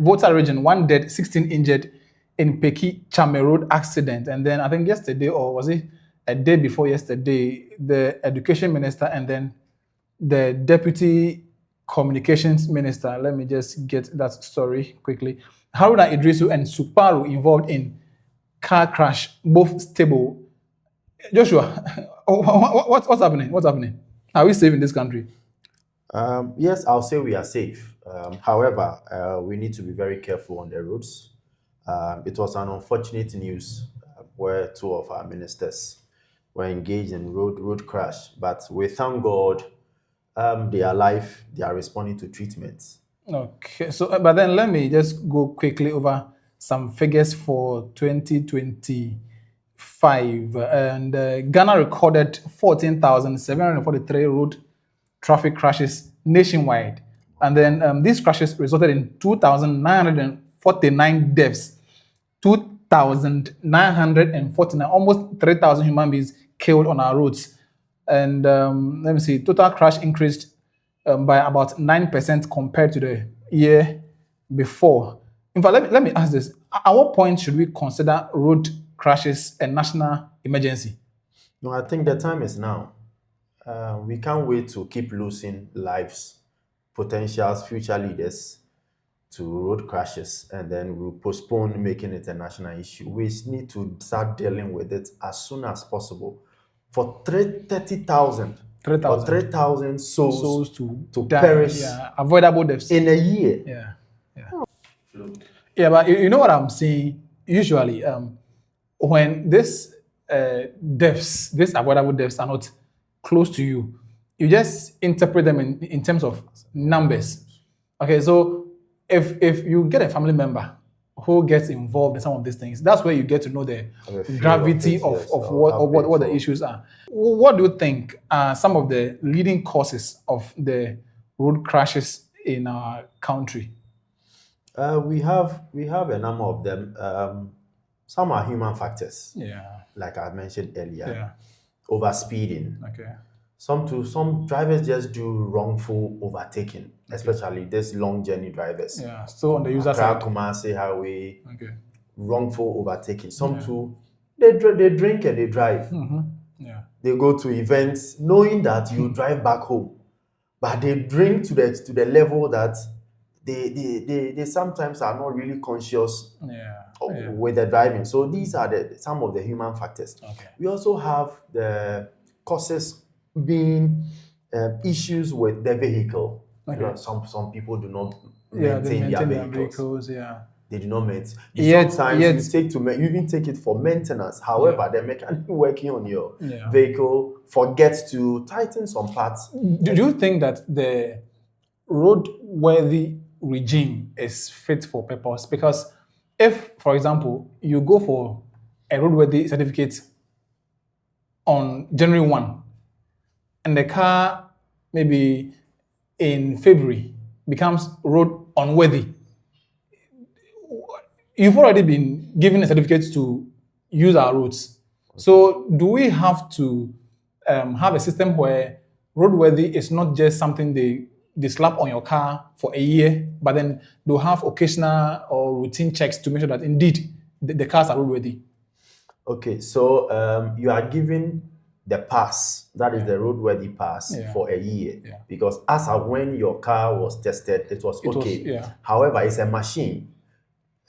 Volta region, 1 dead, 16 injured in Peki Chame Road accident. And then I think yesterday, or was it a day before yesterday, the education minister and then the deputy communications minister, let me just get that story quickly. Haruna Idrisu and Suparu involved in car crash, both stable. Joshua, what's happening? What's happening? Are we safe in this country? Yes, I'll say we are safe. However, we need to be very careful on the roads. It was an unfortunate news where two of our ministers were engaged in road crash, but we thank God they are alive. They are responding to treatments. Okay, so but then let me just go quickly over some figures for 2025. And Ghana recorded 14,743 road traffic crashes nationwide. And then these crashes resulted in 2,949 deaths, 2,949, almost 3,000 human beings killed on our roads. And let me see, total crash increased by about 9% compared to the year before. In fact, let me ask this. At what point should we consider road crashes a national emergency? No, I think the time is now. We can't wait to keep losing lives, potentials, future leaders to road crashes, and then we'll postpone making it a national issue. We need to start dealing with it as soon as possible. For 30,000 or 3,000 3,000 souls souls to die, perish yeah, avoidable deaths. in a year. Yeah, yeah, but you know what I'm saying? Usually, when this deaths, these avoidable deaths are not close to you, you just interpret them in terms of numbers. Okay, so if you get a family member who gets involved in some of these things, that's where you get to know the The fear gravity of it, yes, of or how what the painful. issues are. What do you think are some of the leading causes of the road crashes in our country? We have a number of them. Some are human factors, Yeah, like I mentioned earlier, yeah, overspeeding. okay, Some drivers just do wrongful overtaking, especially these long journey drivers. yeah. So on the user Accra, side, Kumasi Highway, okay, wrongful overtaking. Some yeah, too, they drink and they drive. yeah, They go to events knowing that you drive back home, but they drink to the level that they sometimes are not really conscious yeah, yeah. with the driving. So these are some of the human factors. Okay. We also have the causes being issues with the vehicle. You know, Okay. some people do not Yeah, they maintain their maintain their vehicles. vehicles. Yeah. They do not maintain. Yet, Sometimes yet, you even take it for maintenance. However, yeah, the mechanic working on your yeah. vehicle forgets to tighten some parts. Do you think that the roadworthy regime is fit for purpose? Because if, for example, you go for a roadworthy certificate on January 1 and the car maybe in February becomes road unworthy, you've already been given a certificate to use our roads. So do we have to have a system where roadworthy is not just something they slap on your car for a year, but then they'll have occasional or routine checks to make sure that indeed the cars are roadworthy? Okay, so you are given the pass, that is the roadworthy pass, Yeah. for a year. Yeah. Because as of when your car was tested, it was was- okay. yeah. However, it's a machine.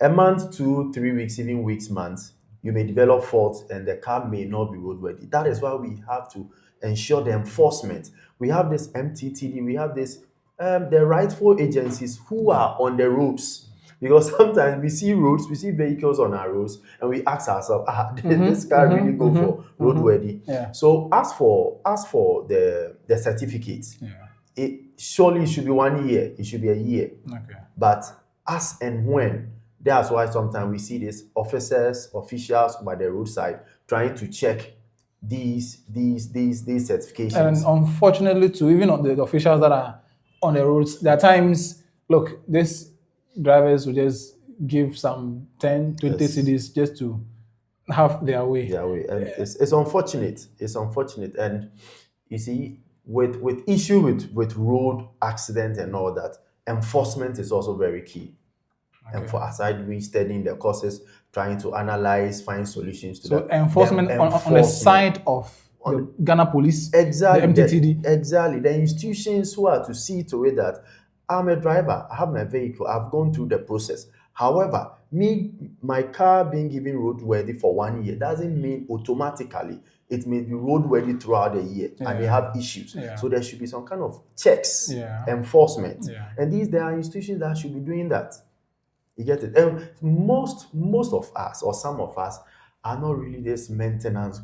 A month, 2, 3 weeks, even weeks, months, you may develop faults and the car may not be roadworthy. That is why we have to ensure the enforcement. We have this MTTD, we have this the rightful agencies who are on the roads. Because sometimes we see roads, we see vehicles on our roads, and we ask ourselves, did this car really go for roadworthy? Yeah. So as for the certificates, Yeah. it surely should be 1 year. It should be a year. Okay. But as and when, that's why sometimes we see these officials by the roadside trying to check these certifications. And unfortunately, too, even on the officials that are on the roads, there are times, look, these drivers will just give some 10, 20 Yes. CDs just to have their way. their way. And it's unfortunate. It's unfortunate. And you see, with issue with road accident and all that, enforcement is also very key. And for aside we studying the courses, trying to analyze, find solutions to So that. enforcement, Then on the enforcement. side of the Ghana Police, Exactly. the MTTD. Exactly. The institutions who are to see to it that I'm a driver, I have my vehicle, I've gone through the process. However, my car being given roadworthy for 1 year doesn't mean automatically it may be roadworthy throughout the year. I may have issues. Yeah. So there should be some kind of checks, Yeah. enforcement. Yeah. And there are institutions that should be doing that. You get it? And most of us, or some of us, are not really this maintenance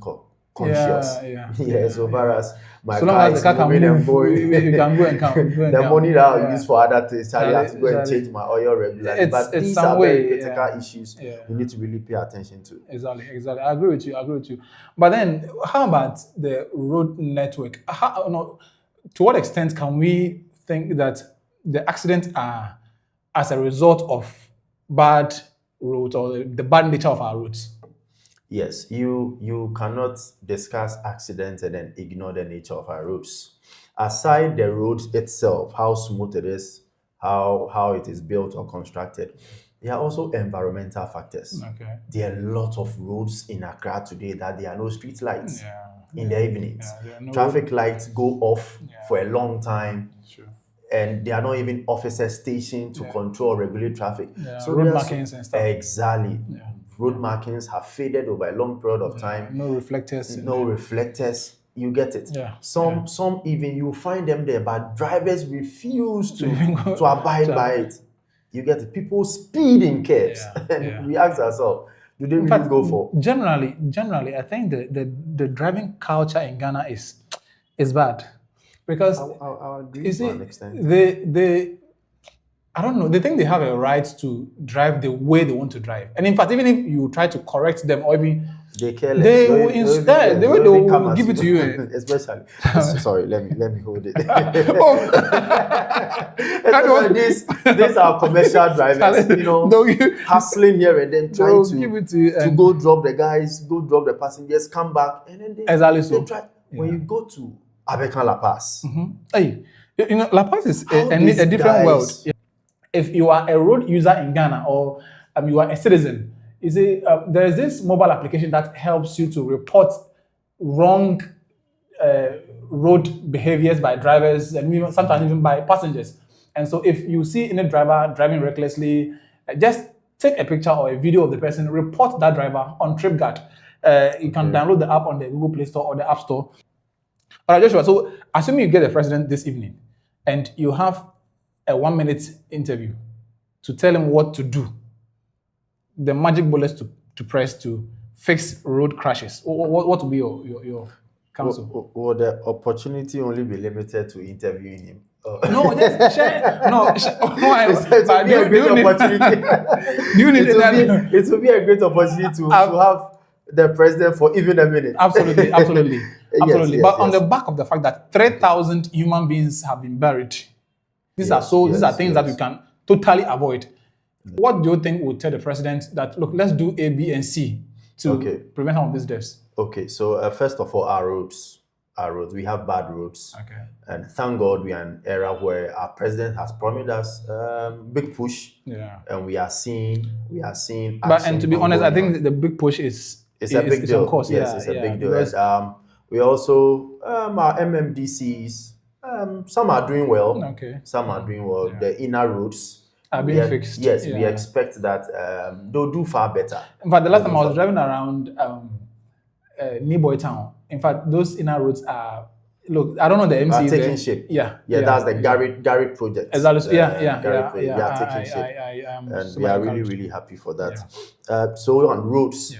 conscious. So far as my So long car as the is car can moving and move, going, you can go and come. the money that I use for other things, I have to go and Exactly. change my oil regularly. It's But these some are very way, critical issues we need to really pay attention to. Exactly. I agree with you. But then, how about the road network? To what extent can we think that the accidents are as a result of bad roads or the bad nature of our roads? Yes, you cannot discuss accidents and then ignore the nature of our roads. Aside the road itself, how smooth it is, how it is built or constructed, there are also environmental factors. Okay. There are a lot of roads in Accra today that there are no street lights in the evenings. Traffic lights go off for a long time. Sure. And they are not even officers stationed to control or regulate traffic. So road markings and stuff. Exactly. Road markings have faded over a long period of time. No reflectors. Reflectors. You get it. Some even you find them there, but drivers refuse to abide by it. You get it. People speed in curves, and we ask ourselves, do they really go for? Generally, I think the driving culture in Ghana is bad. Because I'll agree you see, to an extent. they I don't know, they think they have a right to drive the way they want to drive. And in fact, even if you try to correct them or even they care less. They will instead, they will give it to you. Especially, sorry, let me hold it. These are commercial drivers, hustling here and then trying to go drop the guys, go drop the passengers, come back, and then they try. When you go to Abekan La Paz, hey, La Paz is a different world. If you are a road user in Ghana or you are a citizen, you see, there is this mobile application that helps you to report wrong road behaviors by drivers and sometimes even by passengers. And so if you see any driver driving recklessly, just take a picture or a video of the person, report that driver on TripGuard. You can download the app on the Google Play Store or the App Store. All right, Joshua, so assuming you get the president this evening and you have a 1-minute interview to tell him what to do, the magic bullets to press to fix road crashes, what would be your counsel? Will the opportunity only be limited to interviewing him? No, just share. It will be a great opportunity. It will be a great opportunity to have the president for even a minute. Absolutely. Yes, but on the back of the fact that 3,000 human beings have been buried, these are things that we can totally avoid. What do you think would tell the president that, look, let's do A, B, and C to prevent some of these deaths? Okay, so first of all, our roads, we have bad roads. Okay. And thank God we are in an era where our president has promised us big push. Yeah. And we are seeing But and to be honest, I think the big push is a big deal. Of course, yes, it's a big deal. And, we also our MMDCs, some are doing well. Okay. Some are doing well. Yeah. The inner roads are being fixed. Yes, we expect that they'll do far better. In fact, the last time I was driving around Niboy Town, in fact, those inner roads are, look, I don't know the MC. Taking shape. Yeah, that's the Garrett project. Exactly. They are taking shape. And we are really, really happy for that. Yeah. So on roads,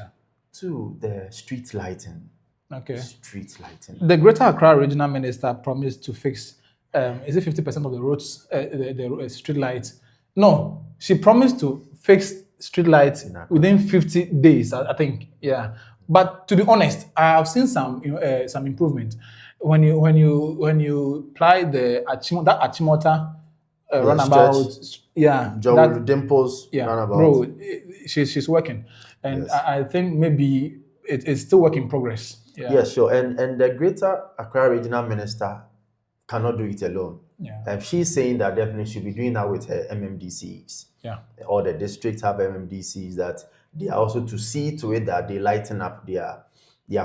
to the street lighting. Okay. Street lighting. The Greater Accra Regional Minister promised to fix, is it 50% of the roads, the street lights? No, she promised to fix street lights within 50 days, I think. Yeah. But to be honest, I have seen some improvement. When you apply that Achimota runabout, Joel Dimples runabout. Bro, she's working, and I think maybe it is still work in progress. Yeah, sure. And the Greater Accra Regional Minister cannot do it alone. Yeah. She's saying that definitely should be doing that with her MMDCs. Yeah. All the districts have MMDCs that they are also to see to it that they lighten up their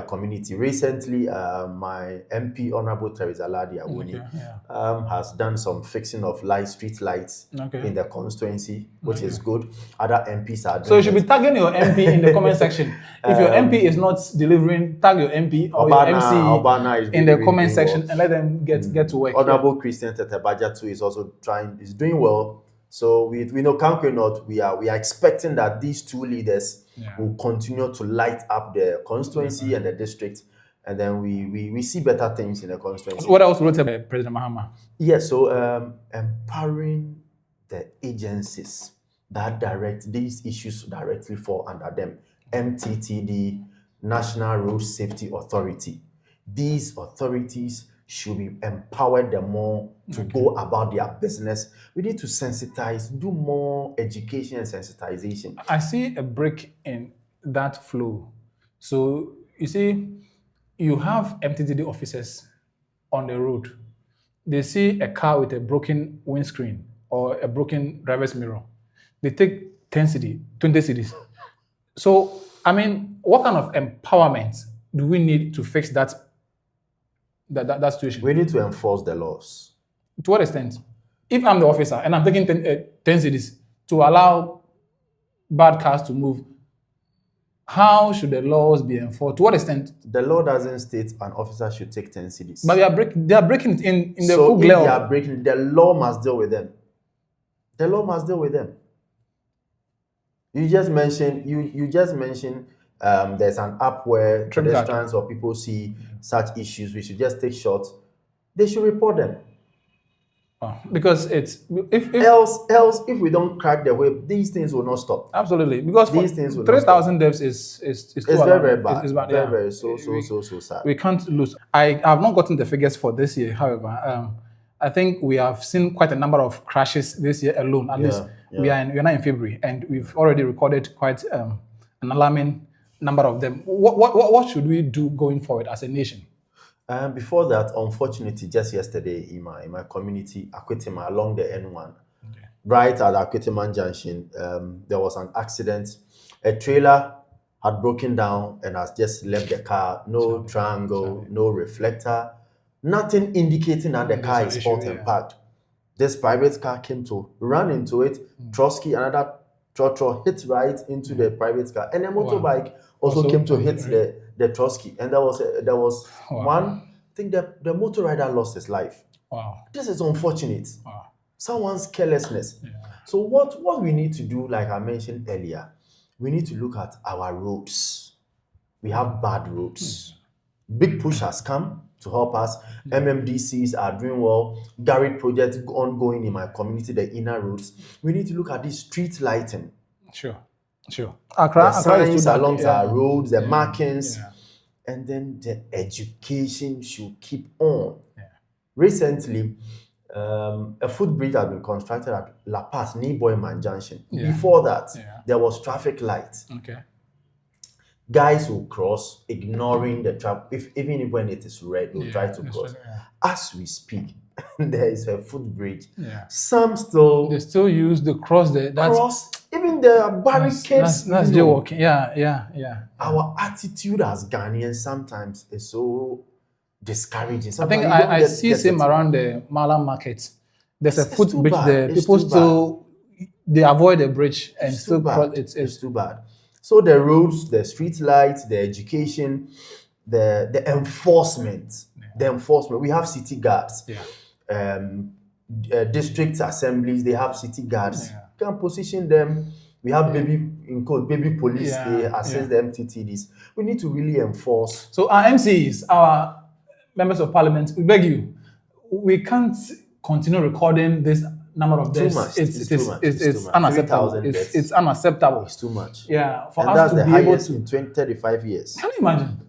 community. Recently, my MP, Honorable Teresa Ladi Awuni, has done some fixing of street lights in the constituency, which is good. Other MPs are doing So you should be tagging your MP in the comment section. If your MP is not delivering, tag your MP or your MC in the comment section and let them get to work. Honorable Christian Tetebaja too is doing well. So we know Kanko North, we are expecting that these two leaders will continue to light up the constituency and the district, and then we see better things in the constituency. What else wrote about President Mahama? Yes, so empowering the agencies that direct these issues directly fall under them. MTTD, National Road Safety Authority. These authorities should be empowered the more to go about their business. We need to sensitize, do more education and sensitization. I see a break in that flow. So you see, you have MTTD officers on the road. They see a car with a broken windscreen or a broken driver's mirror. They take 10 cedi, 20 cedis. So, I mean, what kind of empowerment do we need to fix that situation? We need to enforce the laws. To what extent? If I'm the officer and I'm taking 10 cedis to allow bad cars to move, how should the laws be enforced? To what extent? The law doesn't state an officer should take 10 cedis. But they are breaking it in the full glare. They are breaking. The law must deal with them. The law must deal with them. You just mentioned there's an app where pedestrians or people see such issues. We should just take shots. They should report them. Because it's else if we don't crack the whip, these things will not stop. Absolutely, because these things will 3,000 deaths is very bad. It's bad. Very so sad. We can't lose. I have not gotten the figures for this year. However, I think we have seen quite a number of crashes this year alone. At least we are now in February, and we've already recorded quite an alarming number of them. What should we do going forward as a nation? Before that, unfortunately, just yesterday in my community, Akwetima, along the N1, right at Akwetiman Junction, there was an accident. A trailer had broken down and has just left the car. No triangle, no reflector, nothing indicating that the car is fault and parked. This private car came to run into it. Trotsky, another trotro, hit right into the private car, and a motorbike also came to hit the Trotsky, and there was one. I think the motor rider lost his life. Wow, this is unfortunate. Wow, someone's carelessness. Yeah. So what we need to do, like I mentioned earlier, we need to look at our roads. We have bad roads. Big push has come to help us. MMDCs are doing well. Garrett project ongoing in my community, the inner roads. We need to look at this street lighting. Sure. The signs along our roads, the markings, and then the education should keep on. Yeah. Recently, a footbridge has been constructed at La Paz, near Boyman Junction. Yeah. Before that, there was traffic lights. Okay. Guys will cross, ignoring the traffic. Even when it is red, they'll try to cross. As we speak, there is a footbridge. Yeah. Some still use the cross there. Even the barricades. That's jaywalking. Yeah. Our attitude as Ghanaians sometimes is so discouraging. Sometimes I see same around the Mala market. There's a footbridge there. People they avoid the bridge and still cross. It's too bad. So the roads, the street lights, the education, the enforcement. The enforcement. We have city guards. District assemblies, they have city guards. You can position them. We have baby police. They assist the MTTDs. We need to really enforce. So our MCs, our members of parliament, we beg you, we can't continue recording this number of deaths. It's unacceptable. It's unacceptable. It's too much. Yeah, for us to be able to in 35 years. Can you imagine?